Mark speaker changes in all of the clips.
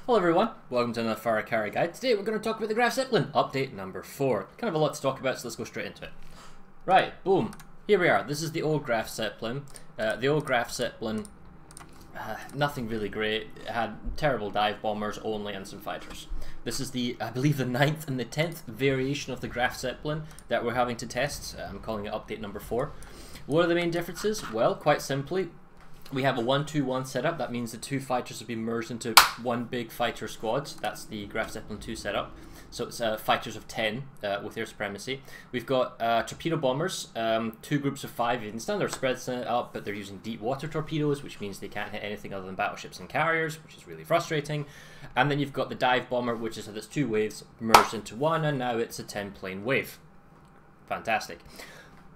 Speaker 1: Hello everyone, welcome to another Fire Carry Guide. Today we're going to talk about the Graf Zeppelin Update number 4. Kind of a lot to talk about, so let's go straight into it. Right, boom. Here we are. This is the old Graf Zeppelin. Nothing really great. It had terrible dive bombers only and some fighters. This is the, I believe, the 9th and the 10th variation of the Graf Zeppelin that we're having to test. I'm calling it Update number 4. What are the main differences? Well, quite simply, we have a 1-2-1 setup. That means the two fighters have been merged into one big fighter squad. That's the Graf Zeppelin 2 setup. So it's fighters of 10 with air supremacy. We've got torpedo bombers, two groups of 5. You can stand their spreads up, but they're using deep water torpedoes, which means they can't hit anything other than battleships and carriers, which is really frustrating. And then you've got the dive bomber, which is its two waves merged into one, and now it's a 10-plane wave. Fantastic.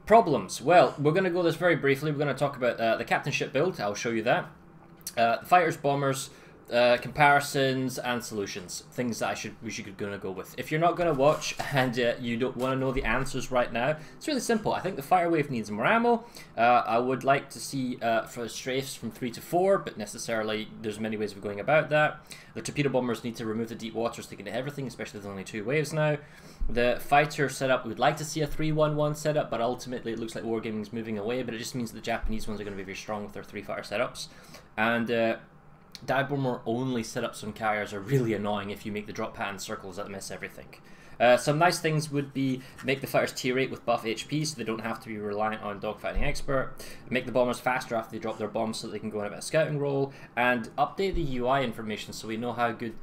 Speaker 1: Problems. Well, we're going to go this very briefly. We're going to talk about the captain ship build. I'll show you that. Fighters, bombers, comparisons, and solutions. Things that we should going to go with. If you're not going to watch and you don't want to know the answers right now, it's really simple. I think the fire wave needs more ammo. I would like to see for strafes from 3 to 4, but necessarily there's many ways of going about that. The torpedo bombers need to remove the deep waters to get everything, especially with only 2 waves now. The fighter setup, we'd like to see a 3-1-1 setup, but ultimately it looks like Wargaming is moving away, but it just means that the Japanese ones are going to be very strong with their 3 fighter setups. And dive bomber only setups on carriers are really annoying if you make the drop pattern circles that miss everything. Some nice things would be make the fighters tier 8 with buff HP so they don't have to be reliant on dogfighting expert, make the bombers faster after they drop their bombs so they can go on a bit of scouting role, and update the UI information so we know how good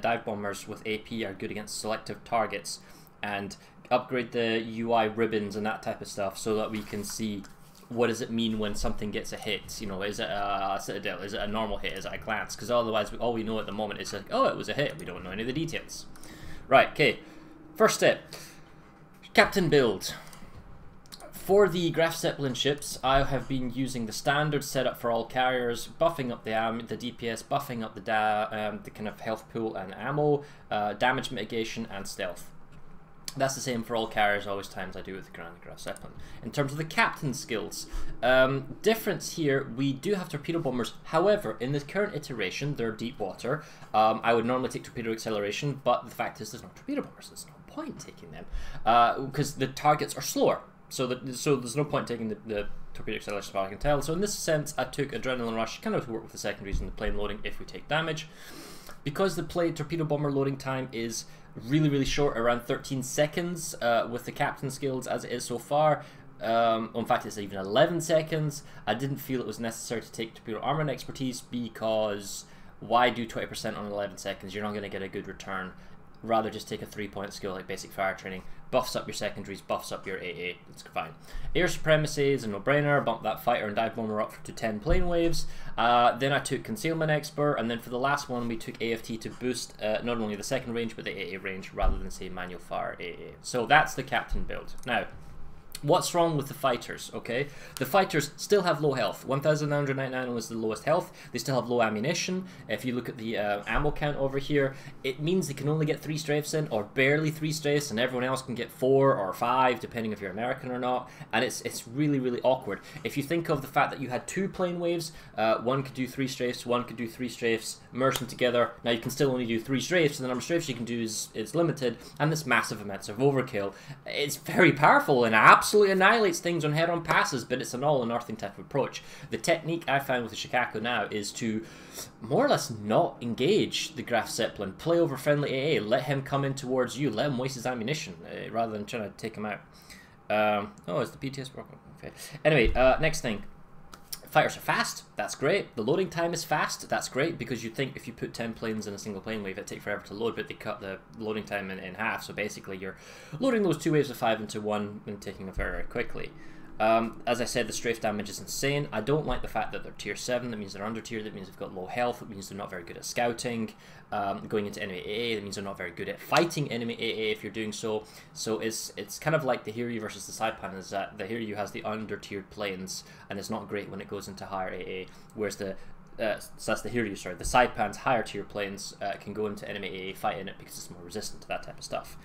Speaker 1: dive bombers with AP are good against selective targets, and upgrade the UI ribbons and that type of stuff so that we can see what does it mean when something gets a hit. You know, is it a citadel, is it a normal hit, is it a glance, because otherwise all we know at the moment is like, oh, it was a hit, we don't know any of the details. Right, okay. First step, captain build. For the Graf Zeppelin ships, I have been using the standard setup for all carriers, buffing up the DPS, buffing up the kind of health pool and ammo, damage mitigation, and stealth. That's the same for all carriers, always times I do with the Graf Zeppelin. In terms of the captain skills, difference here, we do have torpedo bombers. However, in the current iteration, they're deep water. I would normally take torpedo acceleration, but the fact is there's no torpedo bombers. There's no point taking them because the targets are slower. So there's no point taking the torpedo acceleration, as far as I can tell. So in this sense, I took Adrenaline Rush kind of to work with the secondaries and the plane loading if we take damage. Because the torpedo bomber loading time is really short, around 13 seconds with the captain skills as it is so far. In fact, it's even 11 seconds. I didn't feel it was necessary to take torpedo armament expertise because why do 20% on 11 seconds? You're not going to get a good return. Rather just take a 3-point skill like basic fire training, buffs up your secondaries, buffs up your AA, it's fine. Air supremacy is a no-brainer, bump that fighter and dive bomber up to 10 plane waves. Then I took concealment expert, and then for the last one we took AFT to boost not only the second range but the AA range rather than say manual fire AA. So that's the captain build. Now, what's wrong with the fighters, okay? The fighters still have low health. 1,999 was the lowest health. They still have low ammunition. If you look at the ammo count over here, it means they can only get 3 strafes in, or barely 3 strafes, and everyone else can get 4 or 5, depending if you're American or not. And it's really awkward. If you think of the fact that you had 2 plane waves, one could do 3 strafes, one could do 3 strafes, merge them together. Now you can still only do 3 strafes, so the number of strafes you can do is limited, and this massive amounts of overkill. It's very powerful and absolutely annihilates things on head-on passes, but it's an all or nothing type of approach. The technique I found with the Shikaku now is to more or less not engage the Graf Zeppelin, play over friendly AA, let him come in towards you, let him waste his ammunition rather than trying to take him out. Oh, is the PTS broken? Okay. Anyway, next thing. Fighters are fast, that's great. The loading time is fast, that's great, because you'd think if you put 10 planes in a single plane wave, it'd take forever to load, but they cut the loading time in half, so basically you're loading those 2 waves of 5 into one and taking them very quickly. As I said, the strafe damage is insane. I don't like the fact that they're tier 7, that means they're under tier, that means they've got low health, it means they're not very good at scouting. Going into enemy AA, that means they're not very good at fighting enemy AA if you're doing so. So it's kind of like the Hiryu versus the Saipan, is that the Hiryu has the under tiered planes, and it's not great when it goes into higher AA, whereas so that's the Hiryu, sorry. The Saipan's higher tier planes can go into enemy AA, fight in it because it's more resistant to that type of stuff.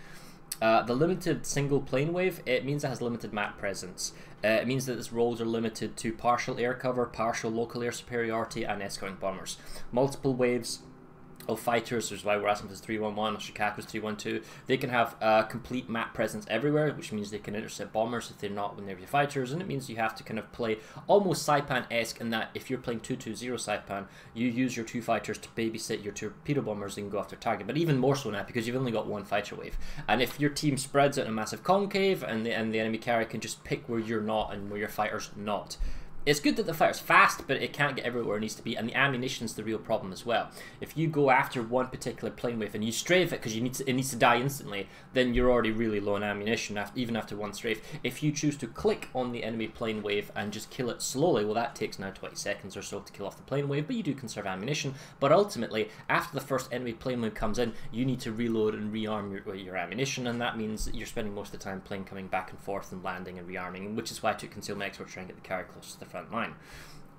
Speaker 1: The limited single plane wave, it means it has limited map presence. It means that its roles are limited to partial air cover, partial local air superiority, and escorting bombers. Multiple waves of fighters, which is why we're asking if it's 311 or Shikaku's 312. They can have complete map presence everywhere, which means they can intercept bombers if they're not when they're your fighters, and it means you have to kind of play almost Saipan-esque in that if you're playing 220 Saipan, you use your 2 fighters to babysit your torpedo bombers and go after target, but even more so now because you've only got 1 fighter wave. And if your team spreads out in a massive concave and the enemy carrier can just pick where you're not and where your fighter's not. It's good that the fighter's fast, but it can't get everywhere it needs to be, and the ammunition's the real problem as well. If you go after one particular plane wave and you strafe it because it needs to die instantly, then you're already really low on ammunition, even after 1 strafe. If you choose to click on the enemy plane wave and just kill it slowly, well, that takes now 20 seconds or so to kill off the plane wave, but you do conserve ammunition. But ultimately, after the first enemy plane wave comes in, you need to reload and rearm your ammunition, and that means that you're spending most of the time playing coming back and forth and landing and rearming, which is why I took Concealment Expert to try and get the carrier close to the front line.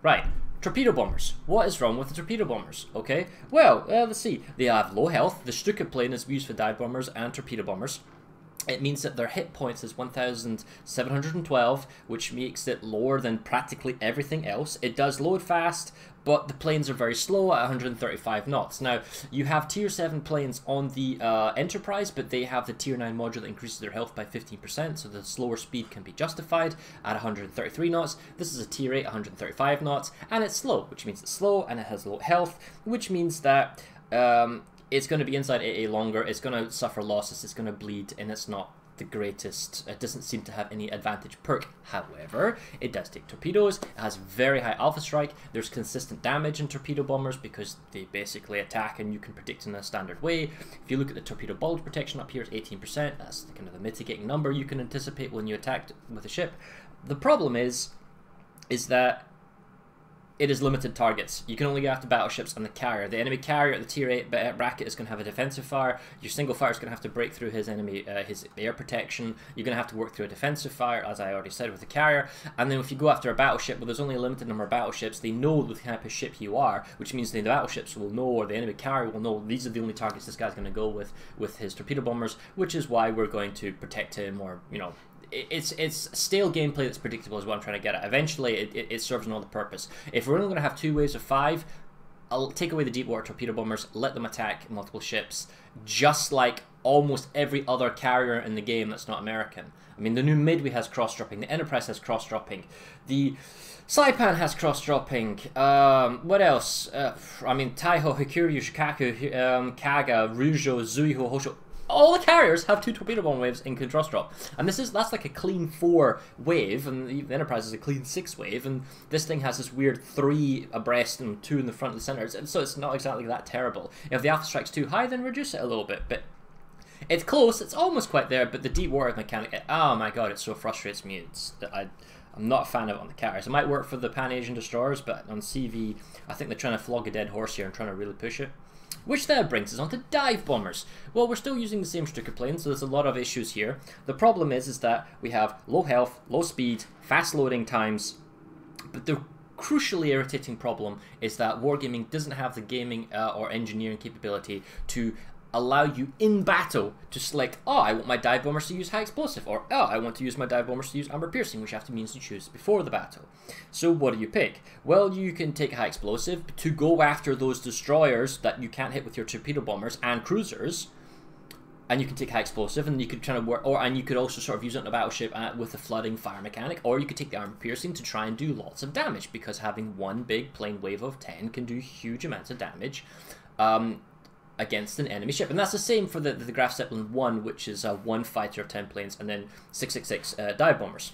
Speaker 1: Right, torpedo bombers. What is wrong with the torpedo bombers? Okay, well, let's see. They have low health. The Stuka plane is used for dive bombers and torpedo bombers. It means that their hit points is 1,712, which makes it lower than practically everything else. It does load fast, but the planes are very slow at 135 knots. Now, you have tier 7 planes on the Enterprise, but they have the tier 9 module that increases their health by 15%, so the slower speed can be justified at 133 knots. This is a tier 8, 135 knots, and it's slow, which means it's slow, and it has low health, which means that it's going to be inside AA longer, it's going to suffer losses, it's going to bleed, and it's not the greatest. It doesn't seem to have any advantage perk. However, it does take torpedoes, it has very high alpha strike, there's consistent damage in torpedo bombers because they basically attack and you can predict in a standard way. If you look at the torpedo bulge protection up here, it's 18%, that's the kind of the mitigating number you can anticipate when you attack with a ship. The problem is that it is limited targets. You can only go after battleships and the carrier. The enemy carrier at the tier 8 bracket is going to have a defensive fire. Your single fire is going to have to break through his enemy, his air protection. You're going to have to work through a defensive fire, as I already said, with the carrier. And then if you go after a battleship, well, there's only a limited number of battleships. They know the type of ship you are, which means the battleships will know, or the enemy carrier will know, these are the only targets this guy's going to go with his torpedo bombers, which is why we're going to protect him, or, you know, it's stale gameplay that's predictable is what I'm trying to get at. Eventually, it serves another purpose. If we're only going to have 2 waves of 5, I'll take away the deep water torpedo bombers, let them attack multiple ships, just like almost every other carrier in the game that's not American. I mean, the new Midway has cross-dropping, the Enterprise has cross-dropping, the Saipan has cross-dropping, what else? I mean, Taiho, Hikuru, Shikaku, Kaga, Rujo, Zuiho, Hosho. All the carriers have 2 torpedo bomb waves in cross drop, and that's like a clean 4 wave, and the Enterprise is a clean 6 wave, and this thing has this weird 3 abreast and 2 in the front of the center, so it's not exactly that terrible. If the alpha strike's too high, then reduce it a little bit, but it's close, it's almost quite there, but the deep water mechanic, oh my god, it so frustrates me. I'm not a fan of it on the carriers. It might work for the Pan-Asian destroyers, but on CV, I think they're trying to flog a dead horse here and trying to really push it. Which then brings us on to dive bombers. Well, we're still using the same Stuka plane, so there's a lot of issues here. The problem is that we have low health, low speed, fast loading times, but the crucially irritating problem is that Wargaming doesn't have the gaming or engineering capability to allow you in battle to select, oh, I want my dive bombers to use high explosive, or oh, I want to use my dive bombers to use armor piercing, which often means you choose before the battle. So what do you pick? Well, you can take high explosive to go after those destroyers that you can't hit with your torpedo bombers and cruisers, and you can take high explosive, and you could try to work, and you could also sort of use it on a battleship with the flooding fire mechanic, or you could take the armor piercing to try and do lots of damage, because having one big plane wave of 10 can do huge amounts of damage against an enemy ship. And that's the same for the Graf Zeppelin 1, which is 1 fighter of 10 planes, and then 666 dive bombers.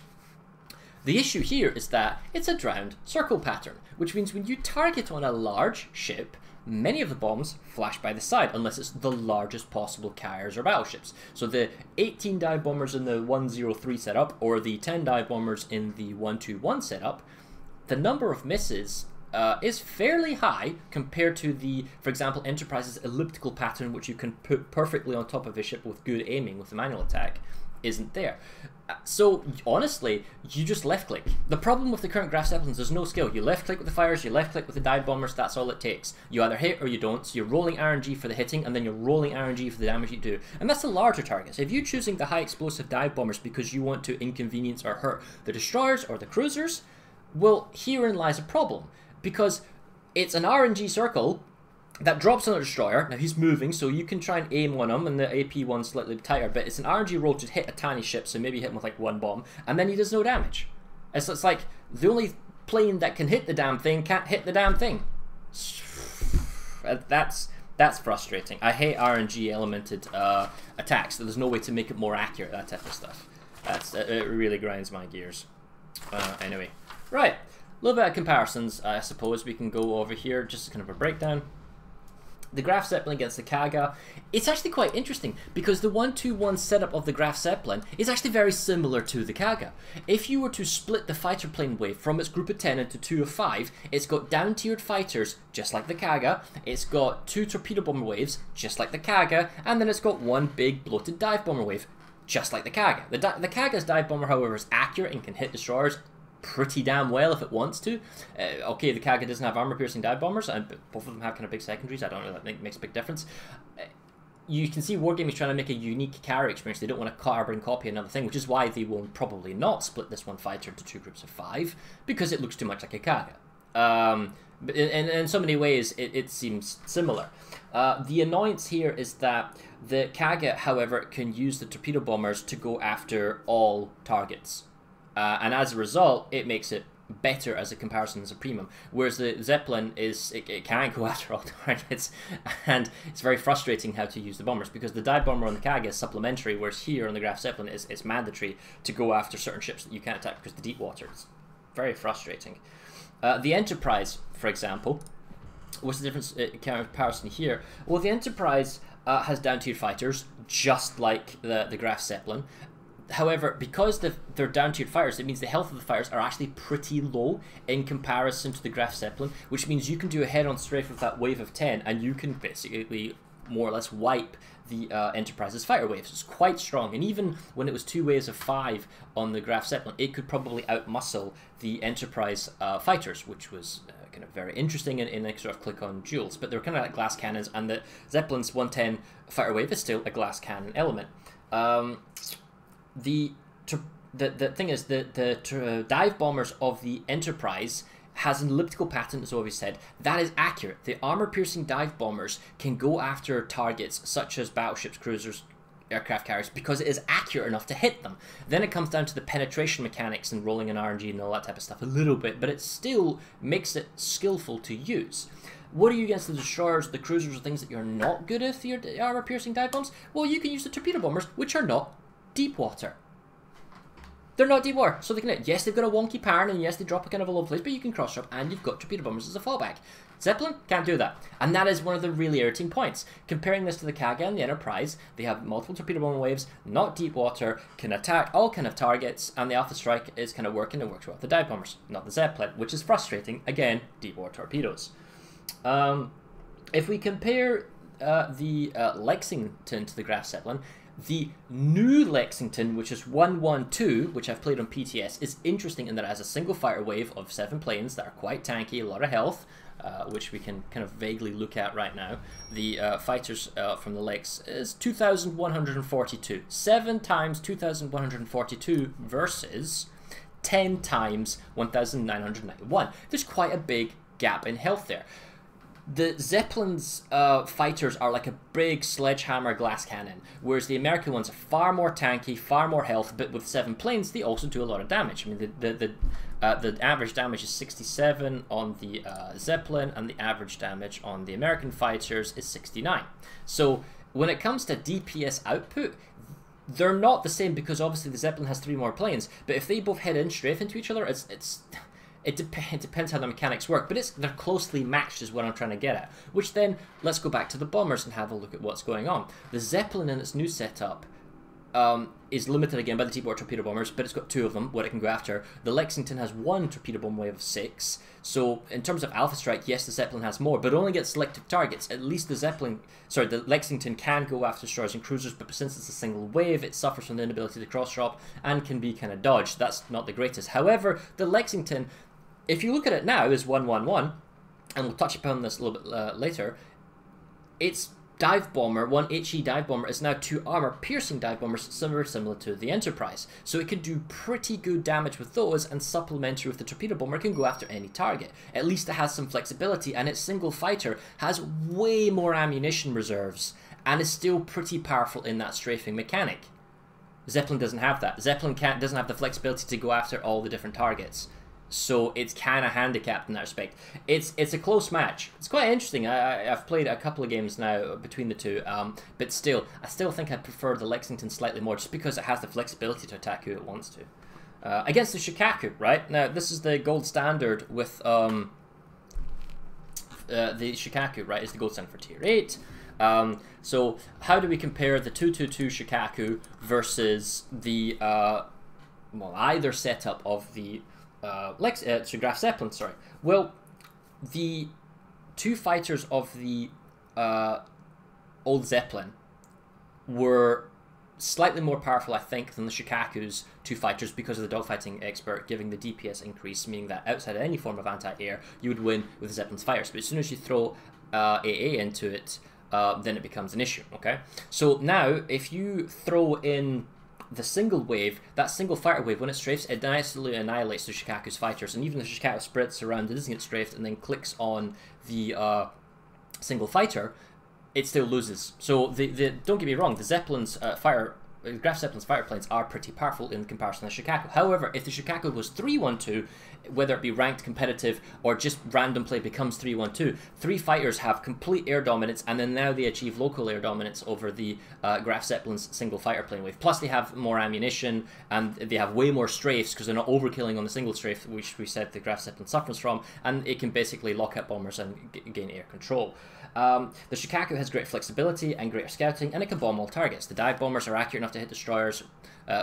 Speaker 1: The issue here is that it's a drowned circle pattern, which means when you target on a large ship, many of the bombs flash by the side, unless it's the largest possible carriers or battleships. So the 18 dive bombers in the 103 setup, or the 10 dive bombers in the 121 setup, the number of misses is fairly high compared to the, for example, Enterprise's elliptical pattern, which you can put perfectly on top of a ship with good aiming with the manual attack, isn't there. So honestly, you just left click. The problem with the current Graf Zeppelins, there's no skill. You left click with the fires, you left click with the dive bombers, that's all it takes. You either hit or you don't, so you're rolling RNG for the hitting, and then you're rolling RNG for the damage you do. And that's the larger targets. If you're choosing the high explosive dive bombers because you want to inconvenience or hurt the destroyers or the cruisers, well, herein lies a problem. Because it's an RNG circle, That drops on a destroyer. Now he's moving, so you can try and aim on him, and the AP one's slightly tighter, but it's an RNG roll to hit a tiny ship, so maybe hit him with like one bomb, and then he does no damage. It's like the only plane that can hit the damn thing can't hit the damn thing. That's frustrating. I hate RNG elemented attacks. There's no way to make it more accurate, that type of stuff. It really grinds my gears. Anyway, right. A little bit of comparisons, I suppose. We can go over here, just kind of a breakdown. The Graf Zeppelin against the Kaga. It's actually quite interesting because the 1-2-1 setup of the Graf Zeppelin is actually very similar to the Kaga. If you were to split the fighter plane wave from its group of 10 into 2 of 5, it's got down-tiered fighters, just like the Kaga, it's got 2 torpedo bomber waves, just like the Kaga, and then it's got 1 big bloated dive bomber wave, just like the Kaga. The Kaga's dive bomber, however, is accurate and can hit destroyers pretty damn well if it wants to. Okay, the Kaga doesn't have armor-piercing dive bombers, and both of them have kind of big secondaries. I don't know, that makes a big difference. You can see Wargaming is trying to make a unique carrier experience. They don't want to carbon copy another thing, which is why they will probably not split this one fighter into 2 groups of 5, because it looks too much like a Kaga. But in so many ways, it seems similar. The annoyance here is that the Kaga, however, can use the torpedo bombers to go after all targets. And as a result, it makes it better as a comparison as a premium. Whereas the Zeppelin it can go after all targets, and it's very frustrating how to use the bombers because the dive bomber on the Kaga is supplementary, whereas here on the Graf Zeppelin it's mandatory to go after certain ships that you can't attack because the deep water. It's very frustrating. The Enterprise, for example, what's the difference comparison here? Well, the Enterprise has down-tiered fighters, just like the Graf Zeppelin. However, because they're down-tiered fighters, it means the health of the fighters are actually pretty low in comparison to the Graf Zeppelin, which means you can do a head-on strafe with that wave of 10, and you can basically more or less wipe the Enterprise's fighter waves. It's quite strong, and even when it was 2 waves of 5 on the Graf Zeppelin, it could probably outmuscle the Enterprise fighters, which was kind of very interesting in a sort of click-on duels. But they're kind of like glass cannons, and the Zeppelin's 110 fighter wave is still a glass cannon element. The thing is, the dive bombers of the Enterprise has an elliptical pattern, as always said. That is accurate. The armor-piercing dive bombers can go after targets such as battleships, cruisers, aircraft carriers, because it is accurate enough to hit them. Then it comes down to the penetration mechanics and rolling an RNG and all that type of stuff a little bit, but it still makes it skillful to use. What are you against the destroyers, the cruisers, or things that you're not good at your armor-piercing dive bombs? Well, you can use the torpedo bombers, which are not deep water. They're not deep water, so they can hit. Yes, they've got a wonky parn, and yes, they drop a kind of a low place, but you can cross-drop, and you've got torpedo bombers as a fallback. Zeppelin can't do that, and that is one of the really irritating points. Comparing this to the Kaga and the Enterprise, they have multiple torpedo bomber waves, not deep water, can attack all kind of targets, and the Alpha Strike is kind of working and works well with the dive bombers, not the Zeppelin, which is frustrating. Again, deep water torpedoes. If we compare the Lexington to the Graf Zeppelin, the new Lexington, which is 112, which I've played on PTS, is interesting in that it has a single fighter wave of 7 planes that are quite tanky, a lot of health, which we can kind of vaguely look at right now. The fighters from the Lex is 2,142. 7 times 2,142 versus 10 times 1,991. There's quite a big gap in health there. The Zeppelin's fighters are like a big sledgehammer glass cannon, whereas the American ones are far more tanky, far more health, but with 7 planes, they also do a lot of damage. I mean, the average damage is 67 on the Zeppelin, and the average damage on the American fighters is 69. So when it comes to DPS output, they're not the same because obviously the Zeppelin has 3 more planes, but if they both head in straight into each other, it depends how the mechanics work, but they're closely matched is what I'm trying to get at. Which then, let's go back to the bombers and have a look at what's going on. The Zeppelin in its new setup is limited again by the deep water torpedo bombers, but it's got 2 of them, what it can go after. The Lexington has 1 torpedo bomb wave of 6, so in terms of Alpha Strike, yes, the Zeppelin has more, but only gets selective targets. At least the Lexington can go after destroyers and cruisers, but since it's a single wave, it suffers from the inability to cross-drop and can be kind of dodged. That's not the greatest. However, the Lexington, if you look at it now, is 111, and we'll touch upon this a little bit later. It's dive bomber, one HE dive bomber, is now 2 armor piercing dive bombers, similar to the Enterprise. So it can do pretty good damage with those, and supplementary with the torpedo bomber can go after any target. At least it has some flexibility, and its single fighter has way more ammunition reserves and is still pretty powerful in that strafing mechanic. Zeppelin doesn't have that. Zeppelin doesn't have the flexibility to go after all the different targets. So it's kind of handicapped in that respect. It's a close match. It's quite interesting. I've played a couple of games now between the two, but still, I still think I prefer the Lexington slightly more, just because it has the flexibility to attack who it wants to. Against the Shikaku, right? Now, this is the gold standard with the Shikaku, right? Is the gold standard for Tier 8. So how do we compare the 222 Shikaku versus the well, either setup of the Graf Zeppelin, sorry. Well, the 2 fighters of the old Zeppelin were slightly more powerful, I think, than the Shikaku's 2 fighters, because of the dogfighting expert giving the DPS increase, meaning that outside of any form of anti-air, you would win with the Zeppelin's fighters. But as soon as you throw AA into it, then it becomes an issue, okay? So now, if you throw in the single wave, that single fighter wave, when it strafes, it absolutely annihilates the Shikaku's fighters, and even if the Shikaku spreads around, it doesn't get strafed, and then clicks on the single fighter, it still loses. So don't get me wrong, the Zeppelin's Graf Zeppelin's fighter planes are pretty powerful in comparison to the Shikaku. However, if the Shikaku was 3-1-2, whether it be ranked competitive or just random play becomes 3-1-2, 3 fighters have complete air dominance, and then now they achieve local air dominance over the Graf Zeppelin's single fighter plane wave. Plus they have more ammunition, and they have way more strafes, because they're not overkilling on the single strafe, which we said the Graf Zeppelin suffers from, and it can basically lock out bombers and gain air control. The Shikaku has great flexibility and greater scouting, and it can bomb all targets. The dive bombers are accurate enough to hit destroyers,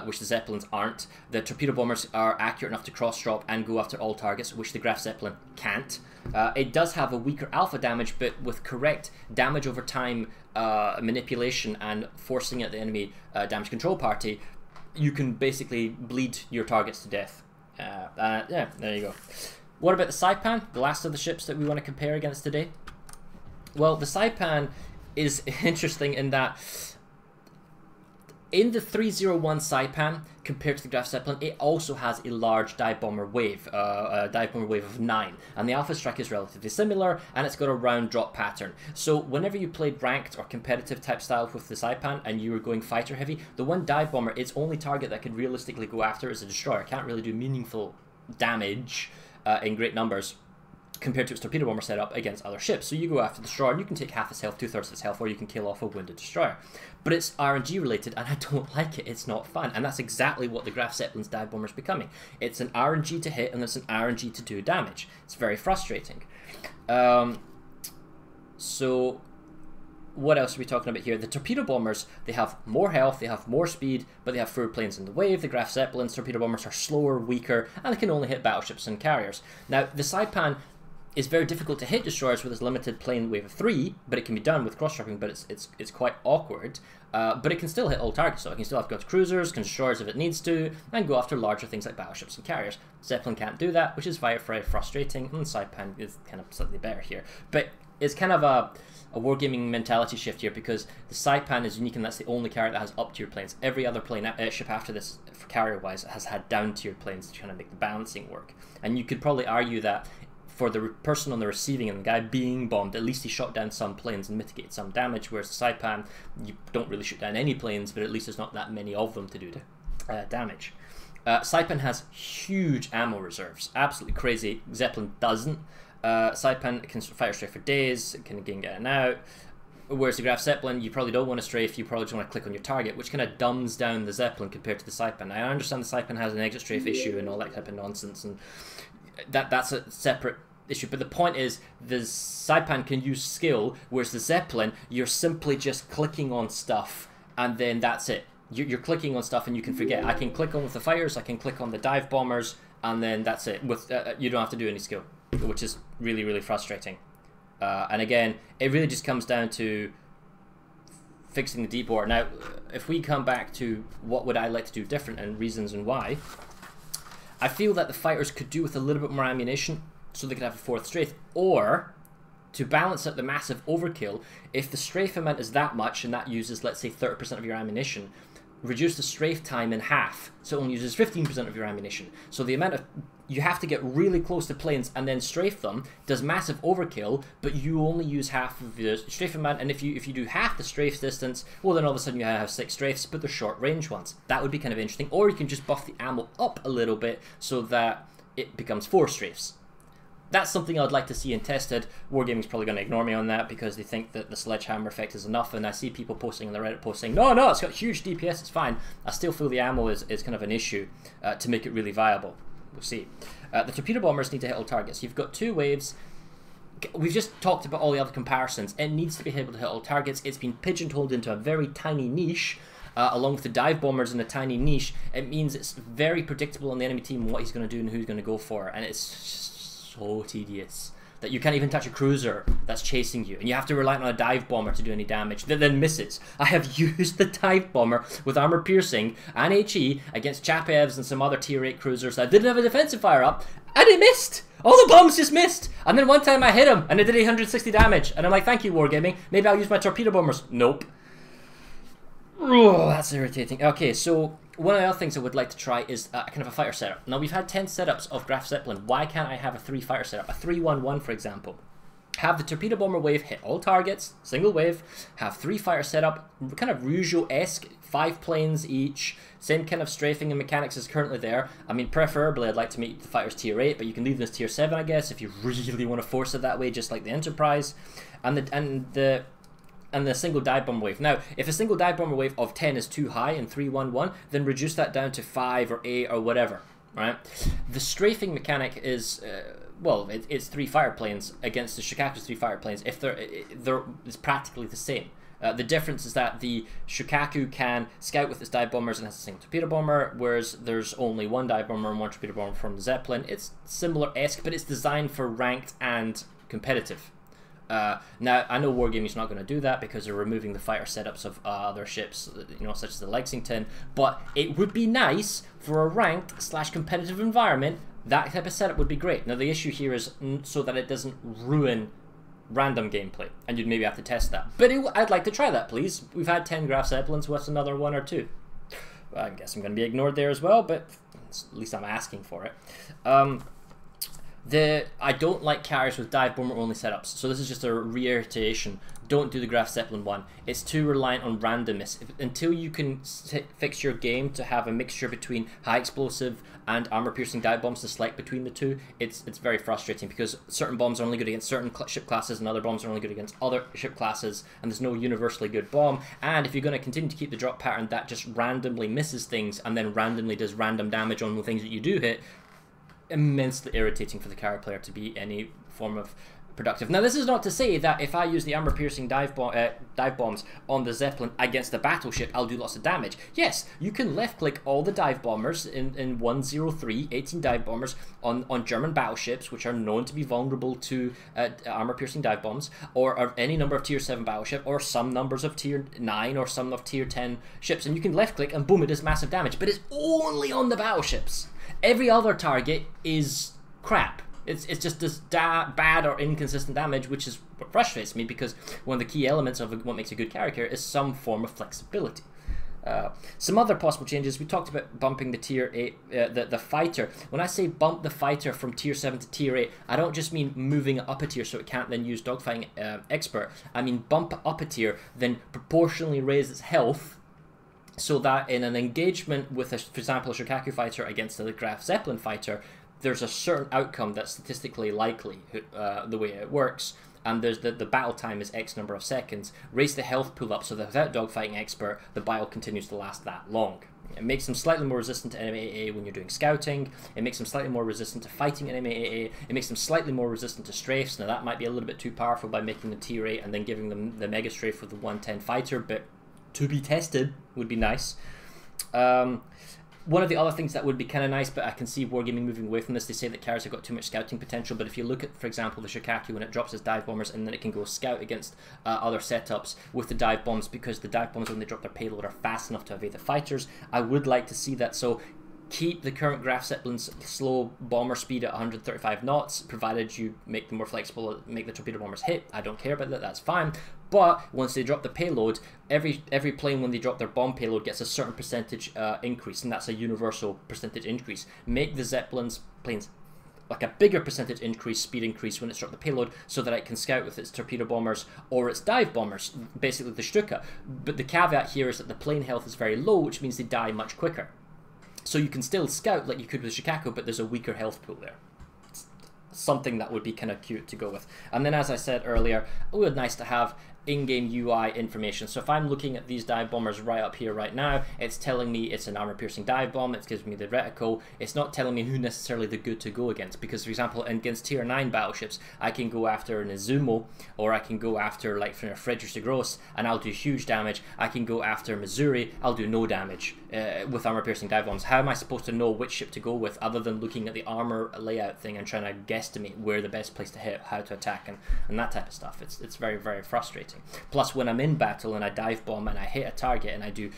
Speaker 1: which the Zeppelins aren't. The torpedo bombers are accurate enough to cross-drop and go after all targets, which the Graf Zeppelin can't. It does have a weaker alpha damage, but with correct damage over time manipulation and forcing at the enemy damage control party, you can basically bleed your targets to death. Yeah, there you go. What about the Saipan, the last of the ships that we want to compare against today? Well, the Saipan is interesting in that in the 301 Saipan, compared to the Graf Zeppelin, it also has a large dive bomber wave, a dive bomber wave of 9, and the alpha strike is relatively similar, and it's got a round drop pattern. So whenever you played ranked or competitive type style with the Saipan and you were going fighter heavy, the one dive bomber, its only target that could realistically go after is a destroyer. It can't really do meaningful damage in great numbers compared to its torpedo bomber setup against other ships. So you go after the destroyer, and you can take half its health, 2/3 of its health, or you can kill off a wounded destroyer. But it's RNG related, and I don't like it. It's not fun, and that's exactly what the Graf Zeppelin's dive bomber is becoming. It's an RNG to hit, and it's an RNG to do damage. It's very frustrating. So what else are we talking about here? The torpedo bombers, they have more health, they have more speed, but they have fewer planes in the wave. The Graf Zeppelin's torpedo bombers are slower, weaker, and they can only hit battleships and carriers. Now, the Saipan is very difficult to hit destroyers with its limited plane wave of 3, but it can be done with cross-dropping, but it's quite awkward. But it can still hit all targets, so it can still have to go to cruisers, can destroyers if it needs to, and go after larger things like battleships and carriers. Zeppelin can't do that, which is very, very frustrating, and Saipan is kind of slightly better here. But it's kind of a wargaming mentality shift here, because the Saipan is unique, and that's the only carrier that has up-tier planes. Every other plane ship after this, for carrier-wise, has had down-tier planes to kind of make the balancing work. And you could probably argue that for the person on the receiving end, the guy being bombed, at least he shot down some planes and mitigated some damage, whereas the Saipan, you don't really shoot down any planes, but at least there's not that many of them to do damage. Saipan has huge ammo reserves, absolutely crazy. Zeppelin doesn't. Saipan can fire strafe for days, it can again get in and out, whereas the Graf Zeppelin, you probably don't want to strafe, you probably just want to click on your target, which kind of dumbs down the Zeppelin compared to the Saipan. I understand the Saipan has an exit strafe issue and all that type of nonsense, and that's a separate issue, but the point is the Saipan can use skill, whereas the Zeppelin, you're simply just clicking on stuff and then that's it. You're clicking on stuff and you can forget. I can click on with the fighters, I can click on the dive bombers, and then that's it. With you don't have to do any skill, which is really, really frustrating. And again, it really just comes down to fixing the deep water. Now, if we come back to what would I like to do different and reasons and why, I feel that the fighters could do with a little bit more ammunition so they could have a 4th strafe, or to balance out the massive overkill, if the strafe amount is that much, and that uses, let's say, 30% of your ammunition, reduce the strafe time in half, so it only uses 15% of your ammunition. So the amount of... You have to get really close to planes and then strafe them, does massive overkill, but you only use half of the strafe amount, and if you do half the strafe distance, well then all of a sudden you have 6 strafes, but they're short range ones. That would be kind of interesting. Or you can just buff the ammo up a little bit so that it becomes 4 strafes. That's something I'd like to see and tested. Wargaming's probably going to ignore me on that because they think that the sledgehammer effect is enough, and I see people posting on the Reddit post saying, no, it's got huge DPS, it's fine. I still feel the ammo is kind of an issue to make it really viable. We'll see. The torpedo bombers need to hit all targets. You've got 2 waves. We've just talked about all the other comparisons. It needs to be able to hit all targets. It's been pigeonholed into a very tiny niche. Along with the dive bombers in a tiny niche, it means it's very predictable on the enemy team what he's going to do and who he's going to go for, and it's just so tedious that you can't even touch a cruiser that's chasing you, and you have to rely on a dive bomber to do any damage that then misses. I have used the dive bomber with armor piercing and HE against Chapevs and some other tier 8 cruisers that didn't have a defensive fire up, and it missed! All the bombs just missed! And then one time I hit him and it did 860 damage, and I'm like, thank you Wargaming, maybe I'll use my torpedo bombers. Nope. Oh, that's irritating. Okay, so one of the other things I would like to try is kind of a fighter setup. Now, we've had 10 setups of Graf Zeppelin. Why can't I have a 3 fighter setup? A 3-1-1, for example. Have the torpedo bomber wave hit all targets, single wave. Have 3 fighter setup, kind of Rougeau-esque, 5 planes each. Same kind of strafing and mechanics is currently there. I mean, preferably I'd like to make the fighters tier 8, but you can leave them as tier 7, I guess, if you really want to force it that way, just like the Enterprise. And the single dive bomber wave. Now, if a single dive bomber wave of 10 is too high in 3-1-1, then reduce that down to 5 or 8 or whatever, right? The strafing mechanic is, well, it's 3 fire planes against the Shokaku's 3 fire planes. If it's practically the same. The difference is that the Shokaku can scout with its dive bombers and has a single torpedo bomber, whereas there's only 1 dive bomber and 1 torpedo bomber from the Zeppelin. It's similar-esque, but it's designed for ranked and competitive. Now, I know Wargaming's not going to do that because they're removing the fighter setups of other ships, you know, such as the Lexington, but it would be nice for a ranked / competitive environment. That type of setup would be great. Now, the issue here is so that it doesn't ruin random gameplay, and you'd maybe have to test that. But I'd like to try that, please. We've had 10 Graf Zeppelins, what's another 1 or 2? Well, I guess I'm going to be ignored there as well, but at least I'm asking for it. I don't like carriers with dive bomber only setups, so this is just a reiteration. Don't do the Graf Zeppelin one. It's too reliant on randomness. Until you can fix your game to have a mixture between high explosive and armor piercing dive bombs to select between the two, it's very frustrating because certain bombs are only good against certain ship classes and other bombs are only good against other ship classes, and there's no universally good bomb. And if you're going to continue to keep the drop pattern that just randomly misses things and then randomly does random damage on the things that you do hit, immensely irritating for the carrier player to be any form of productive. Now, this is not to say that if I use the armor-piercing dive bombs on the Zeppelin against the battleship, I'll do lots of damage. Yes, you can left-click all the dive bombers in 103, 18 dive bombers on German battleships, which are known to be vulnerable to armor-piercing dive bombs, or any number of tier 7 battleship, or some numbers of tier 9, or some of tier 10 ships, and you can left-click and boom, it does massive damage, but it's only on the battleships. Every other target is crap. It's just this bad or inconsistent damage, which is what frustrates me, because one of the key elements of what makes a good character is some form of flexibility. Some other possible changes, we talked about bumping the tier 8, the fighter. When I say bump the fighter from tier 7 to tier 8, I don't just mean moving it up a tier so it can't then use dogfighting expert. I mean bump it up a tier, then proportionally raise its health, so that in an engagement with, for example, a Shokaku fighter against a Graf Zeppelin fighter, there's a certain outcome that's statistically likely, the way it works, and there's the battle time is X number of seconds. Raise the health pool up so that without dogfighting expert, the battle continues to last that long. It makes them slightly more resistant to enemy AA when you're doing scouting. It makes them slightly more resistant to fighting enemy AA. It makes them slightly more resistant to strafes. Now, that might be a little bit too powerful by making them tier 8 and then giving them the mega strafe with the 110 fighter, but to be tested would be nice. One of the other things that would be kind of nice, but I can see Wargaming moving away from this, they say that carriers have got too much scouting potential, but if you look at, for example, the Shokaku, when it drops its dive bombers and then it can go scout against other setups with the dive bombs, because the dive bombs, when they drop their payload, are fast enough to evade the fighters, I would like to see that. So keep the current Graf Zeppelin's slow bomber speed at 135 knots, provided you make them more flexible, make the torpedo bombers hit. I don't care about that, that's fine. But once they drop the payload, every plane when they drop their bomb payload gets a certain percentage increase, and that's a universal percentage increase. Make the Zeppelin's planes like a bigger percentage increase, speed increase when it's dropped the payload, so that it can scout with its torpedo bombers or its dive bombers, basically the Stuka. But the caveat here is that the plane health is very low, which means they die much quicker. So you can still scout like you could with Shikaku, but there's a weaker health pool there. It's something that would be kind of cute to go with. And then, as I said earlier, it would be nice to have in-game UI information. So if I'm looking at these dive bombers right up here right now, it's telling me it's an armor-piercing dive bomb, it gives me the reticle. It's not telling me who necessarily the good to go against, because for example against tier 9 battleships I can go after an Izumo, or I can go after like Friedrich de Gross and I'll do huge damage. I can go after Missouri, I'll do no damage with armor-piercing dive bombs. How am I supposed to know which ship to go with other than looking at the armor layout thing and trying to guesstimate where the best place to hit, how to attack, and that type of stuff? It's very, very frustrating. Plus, when I'm in battle and I dive bomb and I hit a target and I do,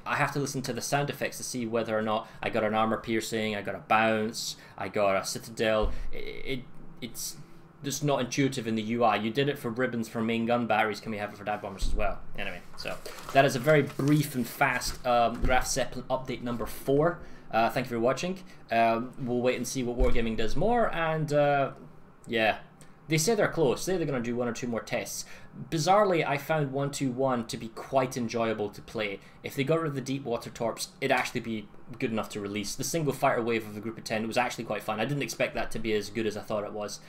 Speaker 1: I have to listen to the sound effects to see whether or not I got an armor piercing, I got a bounce, I got a citadel. It's just not intuitive in the UI. You did it for ribbons for main gun batteries, can we have it for dive bombers as well? Anyway, so that is a very brief and fast Graf Zeppelin update number 4. Thank you for watching. We'll wait and see what Wargaming does more, and yeah. They say they're close. Say they're going to do 1 or 2 more tests. Bizarrely, I found 121 to be quite enjoyable to play. If they got rid of the deep water torps, it'd actually be good enough to release. The single fighter wave of the group of 10 was actually quite fun. I didn't expect that to be as good as I thought it was.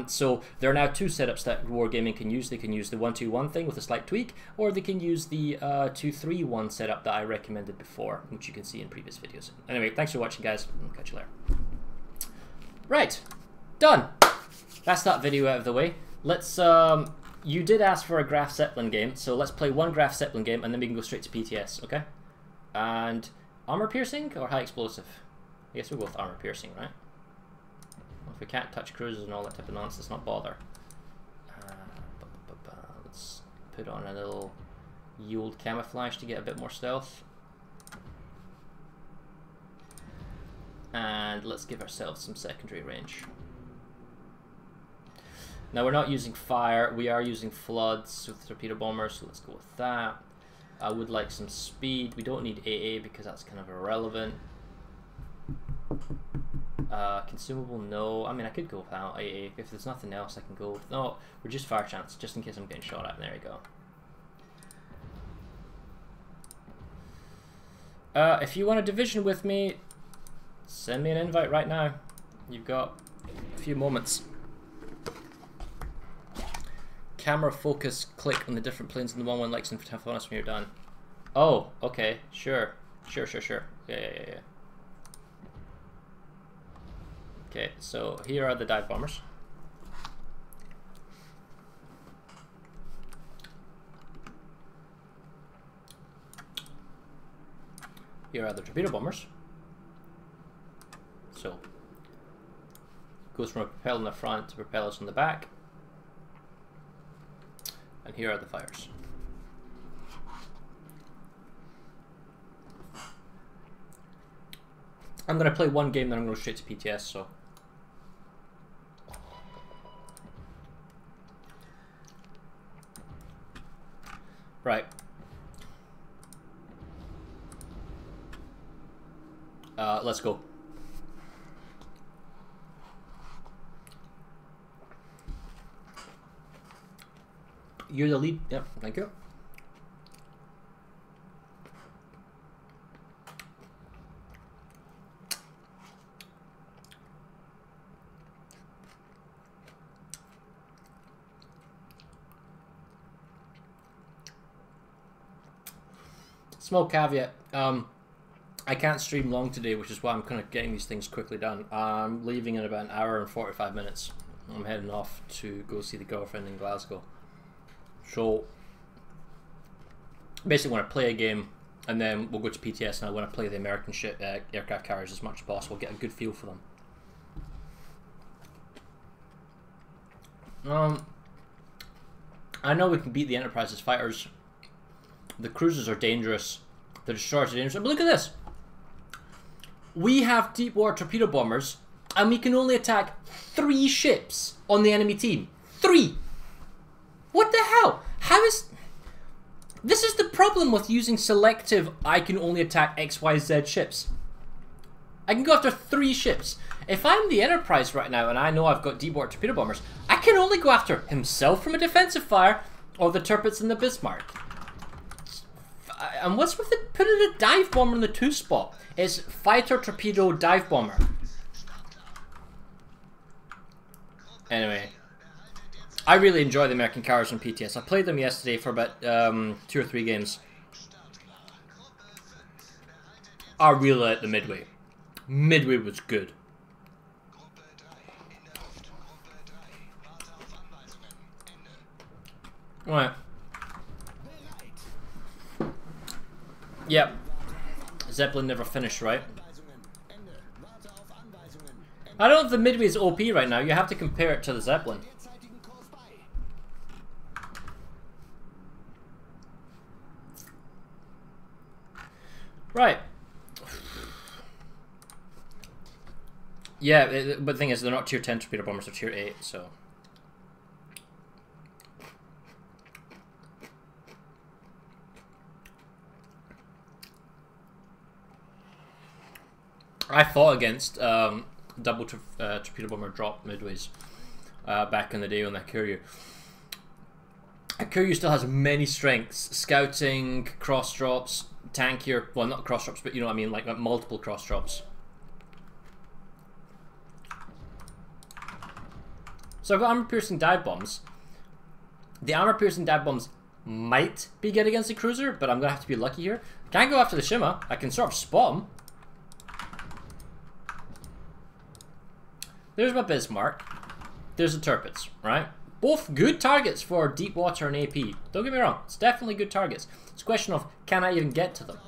Speaker 1: So there are now 2 setups that Wargaming can use. They can use the 121 thing with a slight tweak, or they can use the 231 setup that I recommended before, which you can see in previous videos. Anyway, thanks for watching, guys. I'll catch you later. Right, done. That's that video out of the way. Let's, you did ask for a Graf Zeppelin game, so let's play 1 Graf Zeppelin game and then we can go straight to PTS, okay? And armor piercing or high explosive? I guess we'll go with armor piercing, right? Well, if we can't touch cruisers and all that type of nonsense, let's not bother. Let's put on a little yield camouflage to get a bit more stealth. And let's give ourselves some secondary range. Now we're not using fire, we are using floods with torpedo bombers, so let's go with that. I would like some speed. We don't need AA because that's kind of irrelevant. Consumable, no. I mean, I could go without AA. If there's nothing else I can go with. No, reduce fire chance, just in case I'm getting shot at. There you go. If you want a division with me, send me an invite right now. You've got a few moments. Camera focus, click on the different planes in the 1-1 Lexington for 10 bonus when you're done. Oh, okay, sure. Sure. Yeah. Okay, so here are the dive bombers. Here are the torpedo bombers. So, goes from a propeller in the front to propellers in the back. And here are the fires. I'm going to play 1 game, then I'm going to go straight to PTS, so. Right. Let's go. You're the lead. Yep, thank you. Small caveat. I can't stream long today, which is why I'm kind of getting these things quickly done. I'm leaving in about 1 hour and 45 minutes. I'm heading off to go see the girlfriend in Glasgow. So, basically want to play a game, and then we'll go to PTS, and I want to play the American aircraft carriers as much as possible, get a good feel for them. I know we can beat the Enterprise's fighters. The cruisers are dangerous. The destroyers are dangerous. But look at this! We have deep water torpedo bombers, and we can only attack 3 ships on the enemy team. 3! What the hell? How is... This is the problem with using selective I can only attack XYZ ships. I can go after 3 ships. If I'm the Enterprise right now and I know I've got deep water torpedo bombers, I can only go after himself from a defensive fire or the Tirpitz and the Bismarck. And what's with it putting a dive bomber in the 2 spot? It's fighter, torpedo, dive bomber. Anyway, I really enjoy the American carriers on PTS. I played them yesterday for about 2 or 3 games. I really liked the Midway. Midway was good. Right. Yep. Zeppelin never finished, right? I don't know if the Midway is OP right now. You have to compare it to the Zeppelin. Right. Yeah, but the thing is, they're not tier 10 torpedo bombers, they're tier 8, so... I fought against double torpedo bomber drop midways back in the day on that Courier. A Courier still has many strengths: scouting, cross drops, tankier. Well, not cross drops, but you know what I mean, like multiple cross drops. So I've got armor-piercing dive bombs. The armor-piercing dive bombs might be good against the cruiser, but I'm gonna have to be lucky here. Can't go after the Shima. I can sort of spot him. There's my Bismarck. There's the Tirpitz, right? Both good targets for deep water and AP. Don't get me wrong, it's definitely good targets. It's a question of, can I even get to them?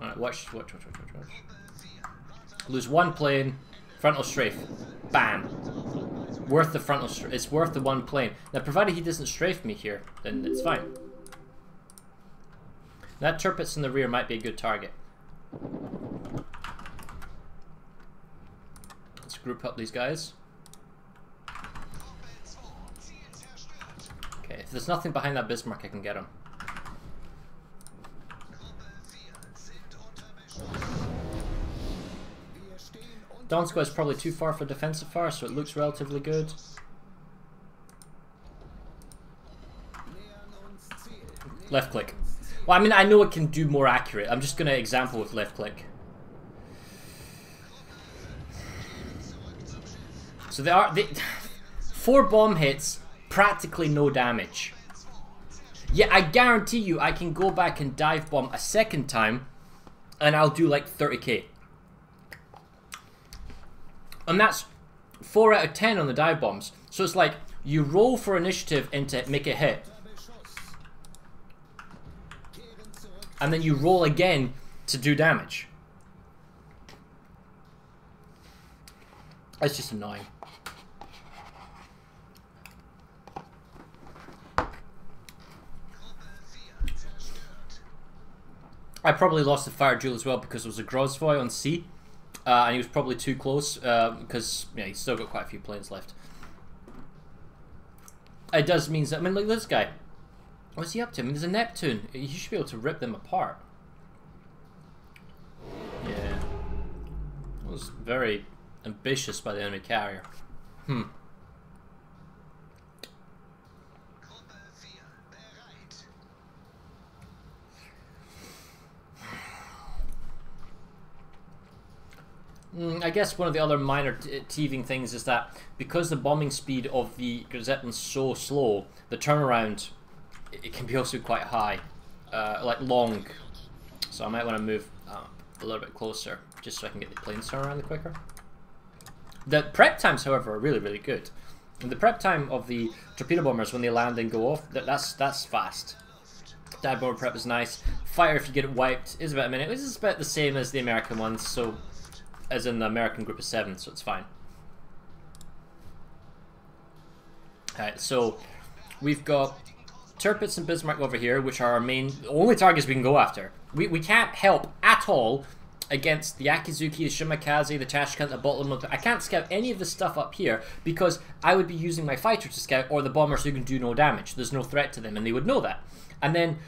Speaker 1: Alright, watch. Lose 1 plane, frontal strafe. Bam. Worth the frontal strafe. It's worth the 1 plane. Now, provided he doesn't strafe me here, then it's fine. That Tirpitz in the rear might be a good target. Let's group up these guys. Okay, if there's nothing behind that Bismarck, I can get him. Donskoy is probably too far for defensive fire, so it looks relatively good. Left click. Well, I mean, I know it can do more accurate. I'm just going to example with left click. So they are 4 bomb hits, practically no damage. Yeah, I guarantee you I can go back and dive bomb a second time and I'll do like 30k. And that's 4 out of 10 on the dive bombs. So it's like you roll for initiative into make a hit. And then you roll again to do damage. That's just annoying. I probably lost the fire duel as well because it was a Grozvoy on C. And he was probably too close because yeah, he's still got quite a few planes left. It does mean that, I mean, look at this guy. What's he up to? I mean, there's a Neptune. You should be able to rip them apart. Yeah. That was very ambitious by the enemy carrier. I guess one of the other minor teething things is that because the bombing speed of the Zeppelin's so slow, the turnaround, it can be also quite high, like long. So I might want to move a little bit closer just so I can get the planes turned around quicker. The prep times, however, are really, really good. And the prep time of the torpedo bombers when they land and go off, that's fast. Dive bomber prep is nice. Fighter, if you get it wiped, is about a minute. This is about the same as the American ones, so as in the American group of 7, so it's fine. Alright, so We've got Tirpitz and Bismarck over here, which are our main, only targets we can go after. We can't help at all against the Akizuki, the Shimakaze, the Tashkent, the bottom of the... I can't scout any of this stuff up here because I would be using my fighter to scout, or the bombers who can do no damage. There's no threat to them, and they would know that. And then,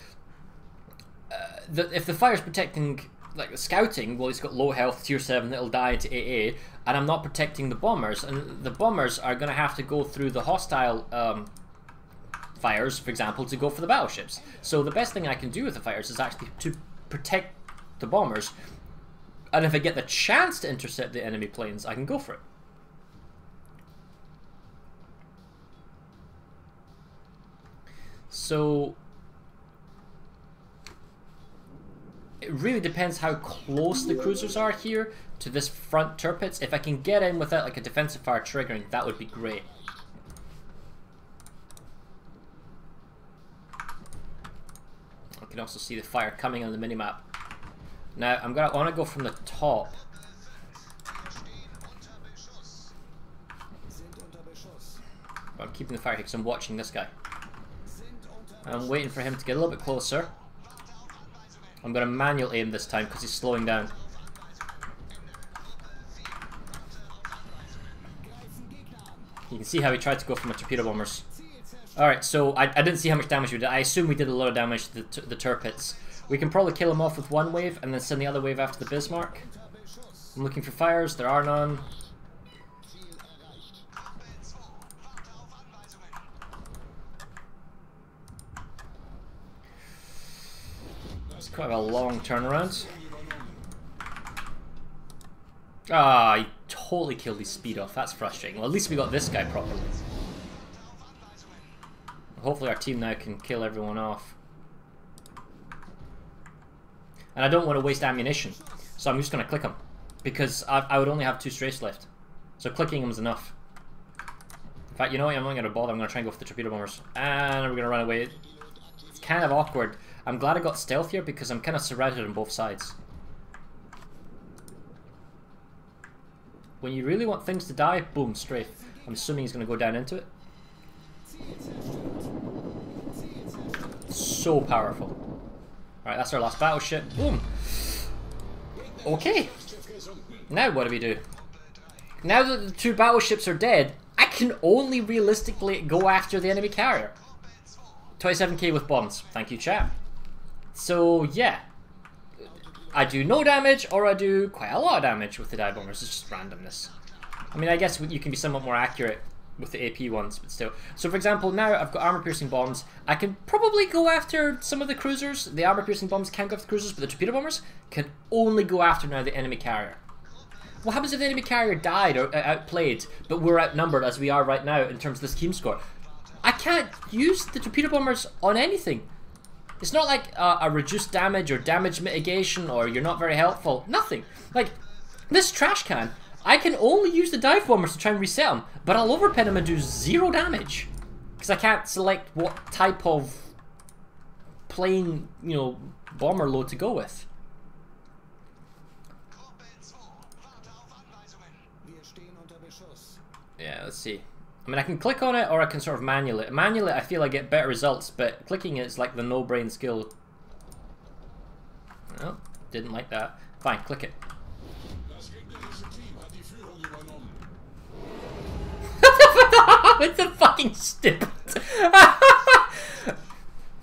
Speaker 1: if the fire's protecting, like, the scouting, well, it's got low health, tier 7, it'll die to AA, and I'm not protecting the bombers, and the bombers are going to have to go through the hostile fires, for example, to go for the battleships. So the best thing I can do with the fighters is actually to protect the bombers, and if I get the chance to intercept the enemy planes, I can go for it. So it really depends how close the cruisers are here to this front Tirpitz. If I can get in without like a defensive fire triggering, that would be great. I can also see the fire coming on the minimap. Now I want to go from the top. But I'm keeping the fire here because I'm watching this guy. I'm waiting for him to get a little bit closer. I'm going to manual aim this time because he's slowing down. You can see how he tried to go for my torpedo bombers. Alright, so I didn't see how much damage we did. I assume we did a lot of damage to the Tirpitz. We can probably kill him off with one wave and then send the other wave after the Bismarck. I'm looking for fires. There are none. It's quite a long turnaround. Ah, he totally killed his speed off. That's frustrating. Well, at least we got this guy properly. Hopefully our team now can kill everyone off. And I don't want to waste ammunition, so I'm just going to click him. Because I would only have 2 strays left. So clicking him is enough. In fact, you know what? I'm not going to bother. I'm going to try and go for the torpedo bombers. And we're going to run away. It's kind of awkward. I'm glad I got stealth here because I'm kind of surrounded on both sides. When you really want things to die, boom, strafe. I'm assuming he's going to go down into it. So powerful. Alright, that's our last battleship. Boom. Okay. Now what do we do? Now that the 2 battleships are dead, I can only realistically go after the enemy carrier. 27k with bombs. Thank you, chat. So, yeah. I do no damage, or I do quite a lot of damage with the dive bombers. It's just randomness. I mean, I guess you can be somewhat more accurate with the AP ones, but still. So for example, now I've got armor-piercing bombs. I can probably go after some of the cruisers. The armor-piercing bombs can go after the cruisers, but the torpedo bombers can only go after now the enemy carrier. What happens if the enemy carrier died or outplayed, but we're outnumbered as we are right now in terms of this team score? I can't use the torpedo bombers on anything. It's not like a reduced damage or damage mitigation or you're not very helpful. Nothing. Like, this trash can, I can only use the dive bombers to try and reset them, but I'll overpin them and do 0 damage. Because I can't select what type of plane, you know, bomber load to go with. Yeah, let's see. I mean, I can click on it or I can sort of manual it. Manual it, I feel I get better results, but clicking it is like the no-brain skill. Oh, didn't like that. Fine, click it. It's a fucking stupid.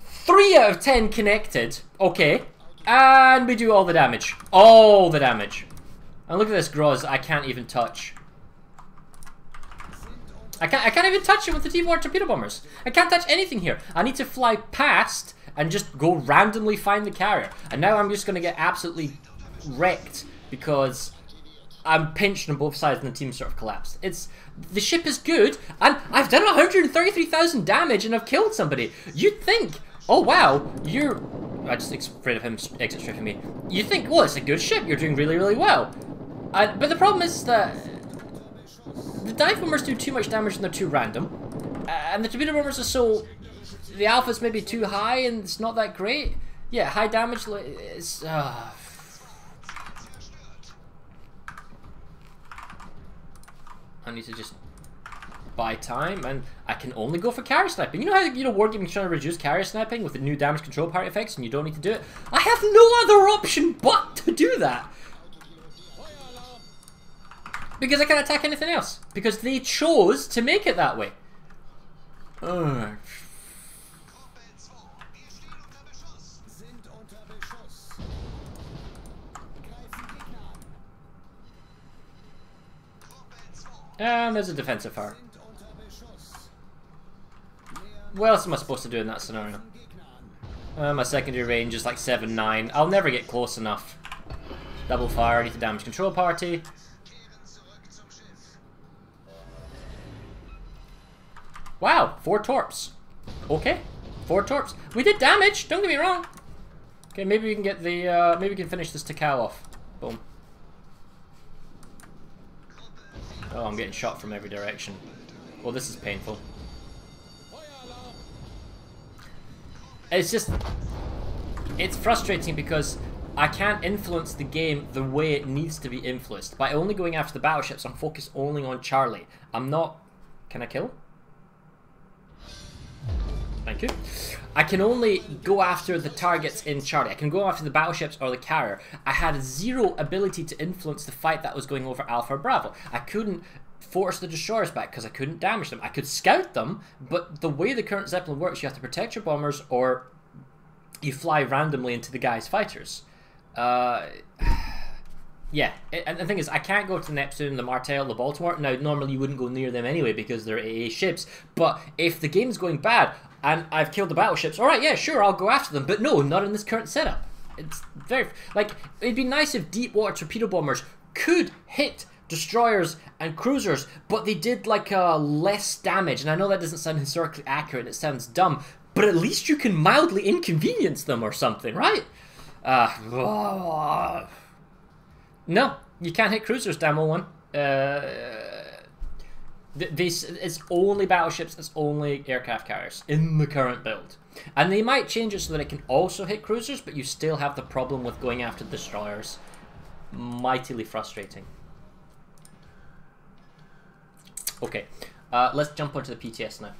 Speaker 1: 3 out of 10 connected. Okay. And we do all the damage. All the damage. And look at this Groz, I can't even touch. I can't even touch it with the T-4 torpedo bombers. I can't touch anything here. I need to fly past and just go randomly find the carrier. And now I'm just going to get absolutely wrecked because I'm pinched on both sides and the team sort of collapsed. The ship is good, and I've done 133,000 damage and I've killed somebody. You'd think, oh wow, I just afraid of him exit straight from me. You think, well, it's a good ship, you're doing really, really well. But the problem is that the dive bombers do too much damage and they're too random. And the torpedo bombers are so... The alpha's maybe too high and it's not that great. Yeah, high damage is... I need to just buy time, and I can only go for carrier sniping. You know how, you know, Wargaming's trying to reduce carrier sniping with the new damage control party effects, and you don't need to do it? I have no other option but to do that. Because I can't attack anything else. Because they chose to make it that way. Ugh. And there's a defensive fire. What else am I supposed to do in that scenario? My secondary range is like 7-9. I'll never get close enough. Double fire, I need the damage control party. Wow, 4 torps. Okay, 4 torps. We did damage, don't get me wrong. Okay, maybe we can get the, maybe we can finish this Tikal off. Boom. Oh, I'm getting shot from every direction. Well, this is painful. It's just... It's frustrating because I can't influence the game the way it needs to be influenced. By only going after the battleships, I'm focused only on Charlie. I'm not... Can I kill? Thank you. I can only go after the targets in Charlie. I can go after the battleships or the carrier. I had zero ability to influence the fight that was going over Alpha or Bravo. I couldn't force the destroyers back because I couldn't damage them. I could scout them, but the way the current Zeppelin works, you have to protect your bombers or you fly randomly into the guy's fighters. Yeah, and the thing is, I can't go to the Neptune, the Martel, the Baltimore. Now, normally you wouldn't go near them anyway because they're AA ships, but if the game's going bad and I've killed the battleships, alright, yeah, sure, I'll go after them, but no, not in this current setup. It's very... Like, it'd be nice if deep water torpedo bombers could hit destroyers and cruisers, but they did, like, less damage, and I know that doesn't sound historically accurate, it sounds dumb, but at least you can mildly inconvenience them or something, right? No, you can't hit cruisers, Damo 1. It's only battleships, it's only aircraft carriers in the current build. And they might change it so that it can also hit cruisers, but you still have the problem with going after destroyers. Mightily frustrating. Okay, let's jump onto the PTS now.